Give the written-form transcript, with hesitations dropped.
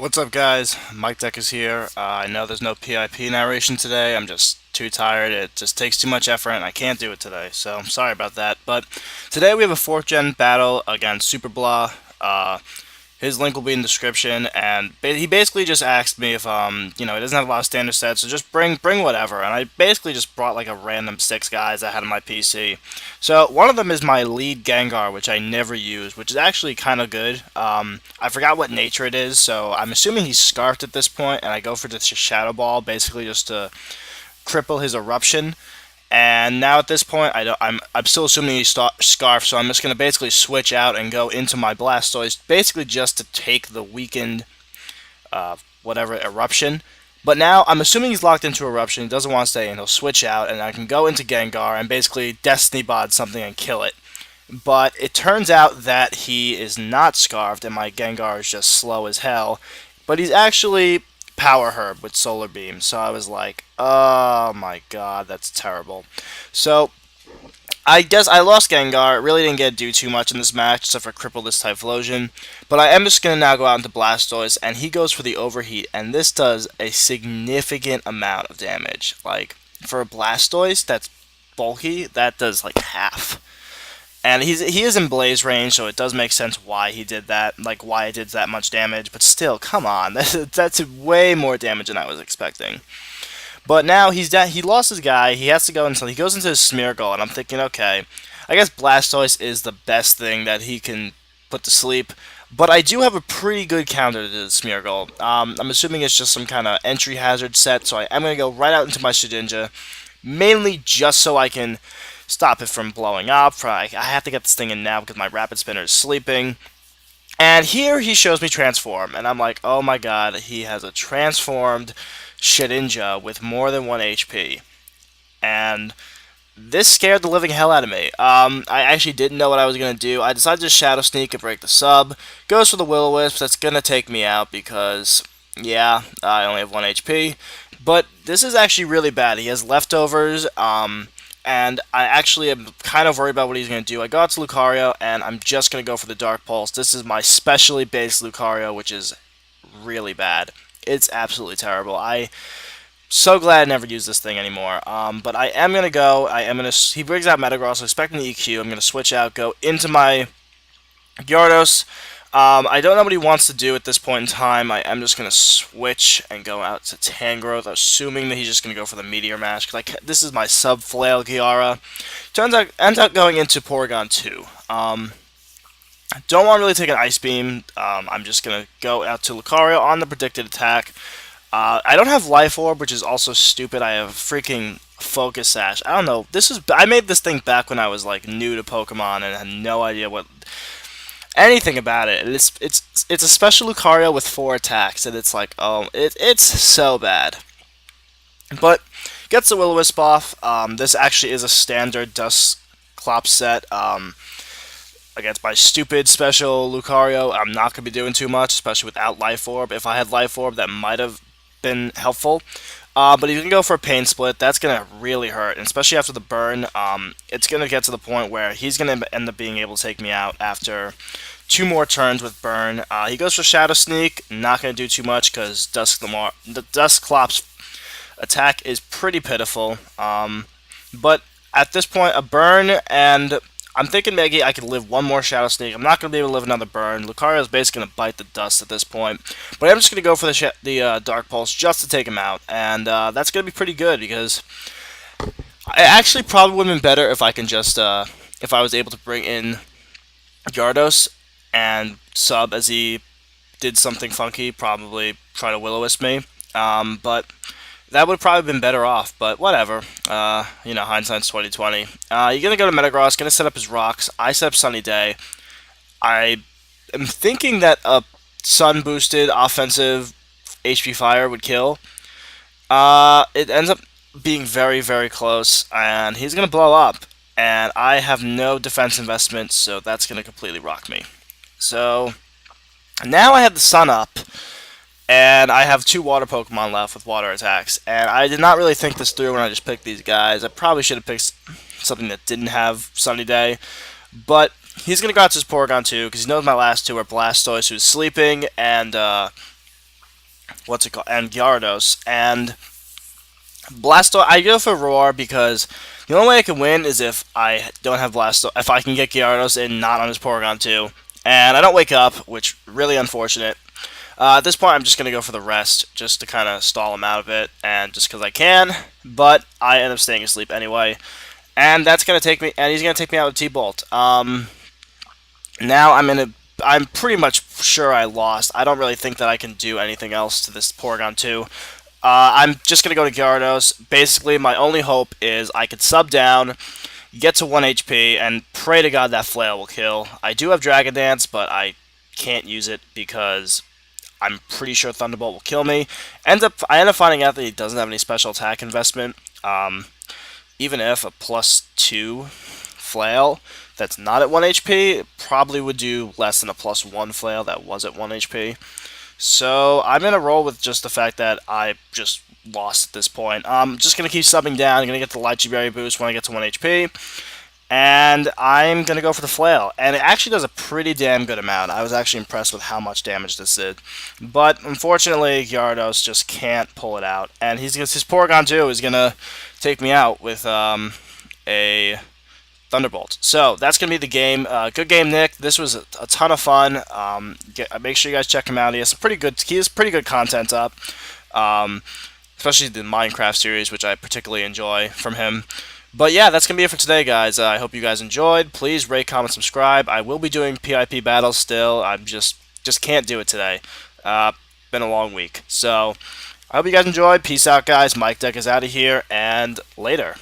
What's up, guys? MikeDecIsHere. I know there's no PIP narration today. I'm just too tired. It just takes too much effort, and I can't do it today. So I'm sorry about that. But today we have a 4th gen battle against Superblah. His link will be in the description, and he basically just asked me if he doesn't have a lot of standard sets, so just bring whatever. And I basically just brought like a random 6 guys I had on my PC. So one of them is my lead Gengar, which I never use, which is actually kind of good. I forgot what nature it is, so I'm assuming he's Scarfed at this point, and I go for the Shadow Ball, basically just to cripple his eruption. And now at this point, I'm still assuming he's Scarf, so I'm just gonna basically switch out and go into my Blastoise, basically just to take the weakened whatever eruption. But now I'm assuming he's locked into eruption. He doesn't want to stay in. He'll switch out, and I can go into Gengar and basically Destiny Bod something and kill it. But it turns out that he is not Scarfed, and my Gengar is just slow as hell. But he's actually Power Herb with Solar Beam. So I was like, oh my god, that's terrible. So I guess I lost Gengar. It really didn't get to do too much in this match, except for cripple this Typhlosion. But I am just going to now go out into Blastoise, and he goes for the Overheat, and this does a significant amount of damage. Like, for a Blastoise that's bulky, that does like half. And he is in Blaze range, so it does make sense why he did that, like why it did that much damage. But still, come on, that's way more damage than I was expecting. But now he lost his guy. He has to go into he goes into his Smeargle, and I'm thinking, okay, I guess Blastoise is the best thing that he can put to sleep. But I do have a pretty good counter to the Smeargle. I'm assuming it's just some kind of entry hazard set, so I am going to go right out into my Shedinja, mainly just so I can stop it from blowing up. I have to get this thing in now because my Rapid Spinner is sleeping. And here he shows me Transform, and I'm like, oh my god, he has a transformed Shedinja with more than 1 HP. And this scared the living hell out of me. I actually didn't know what I was going to do. I decided to Shadow Sneak and break the sub. Goes for the Will-O-Wisp. That's going to take me out because, yeah, I only have 1 HP. But this is actually really bad. He has leftovers, and I actually am kind of worried about what he's going to do. I go out to Lucario, and I'm just going to go for the Dark Pulse. This is my specially based Lucario, which is really bad. It's absolutely terrible. I'm so glad I never used this thing anymore. But I am going to go. He brings out Metagross, so expecting the EQ. I'm going to switch out, go into my Gyarados. I don't know what he wants to do at this point in time. I am just going to switch and go out to Tangrowth, assuming that he's just going to go for the Meteor Mash, because this is my sub-flail Gyara. Ends up going into Porygon 2. Don't want to really take an Ice Beam. I'm just going to go out to Lucario on the predicted attack. I don't have Life Orb, which is also stupid. I have freaking Focus Sash. I don't know. I made this thing back when I was like new to Pokemon and had no idea anything about it. It's a special Lucario with 4 attacks, and it's like, oh, it's so bad. But gets the Will-O-Wisp off. This actually is a standard Dusclops set. Against my stupid special Lucario, I'm not going to be doing too much, especially without Life Orb. If I had Life Orb, that might have been helpful. But if you can go for a Pain Split, that's going to really hurt, and especially after the burn. It's going to get to the point where he's going to end up being able to take me out after 2 more turns with burn. He goes for Shadow Sneak, not going to do too much because the Dusclops attack is pretty pitiful. But at this point, a burn, and I'm thinking maybe I could live 1 more Shadow Sneak. I'm not going to be able to live another burn. Lucario is basically going to bite the dust at this point. But I'm just going to go for the Dark Pulse just to take him out. And that's going to be pretty good because it actually probably would have been better if I can just, if I was able to bring in Gyarados and sub as he did something funky, probably try to Will-O-Wisp me. But that would have probably been better off, but whatever. Hindsight's 2020. You're gonna go to Metagross, gonna set up his rocks. I set up Sunny Day. I am thinking that a sun boosted offensive HP Fire would kill. It ends up being very, very close, and he's gonna blow up. And I have no defense investment, so that's gonna completely rock me. So now I have the sun up. And I have 2 water Pokemon left with water attacks. And I did not really think this through when I just picked these guys. I probably should have picked something that didn't have Sunny Day. But he's going to go out to his Porygon 2 because he knows my last 2 are Blastoise, who's sleeping, and what's it called, and Gyarados. And Blastoise, I go for Roar because the only way I can win is if I don't have Blastoise, if I can get Gyarados in not on his Porygon 2. And I don't wake up, which really unfortunate. At this point, I'm just going to go for the rest, just to kind of stall him out of it, and just because I can, but I end up staying asleep anyway. And that's going to take me, and he's going to take me out with T-Bolt. Now I'm pretty much sure I lost. I don't really think that I can do anything else to this Porygon 2. I'm just going to go to Gyarados. Basically, my only hope is I could sub down, get to 1 HP, and pray to God that Flail will kill. I do have Dragon Dance, but I can't use it because I'm pretty sure Thunderbolt will kill me. I end up finding out that he doesn't have any special attack investment. Even if a +2 Flail that's not at 1 HP, it probably would do less than a +1 Flail that was at 1 HP. So I'm going to roll with just the fact that I just lost at this point. I'm just going to keep subbing down. I'm going to get the Lychee Berry boost when I get to 1 HP. And I'm going to go for the Flail. And it actually does a pretty damn good amount. I was actually impressed with how much damage this did. But unfortunately, Gyarados just can't pull it out. And his Porygon 2 is going to take me out with a Thunderbolt. So that's going to be the game. Good game, Nick. This was a ton of fun. Make sure you guys check him out. He has pretty good content up, especially the Minecraft series, which I particularly enjoy from him. But yeah, that's going to be it for today, guys. I hope you guys enjoyed. Please rate, comment, subscribe. I will be doing PIP battles still. I just can't do it today. Been a long week. So I hope you guys enjoyed. Peace out, guys. Mike Deck is out of here, and later.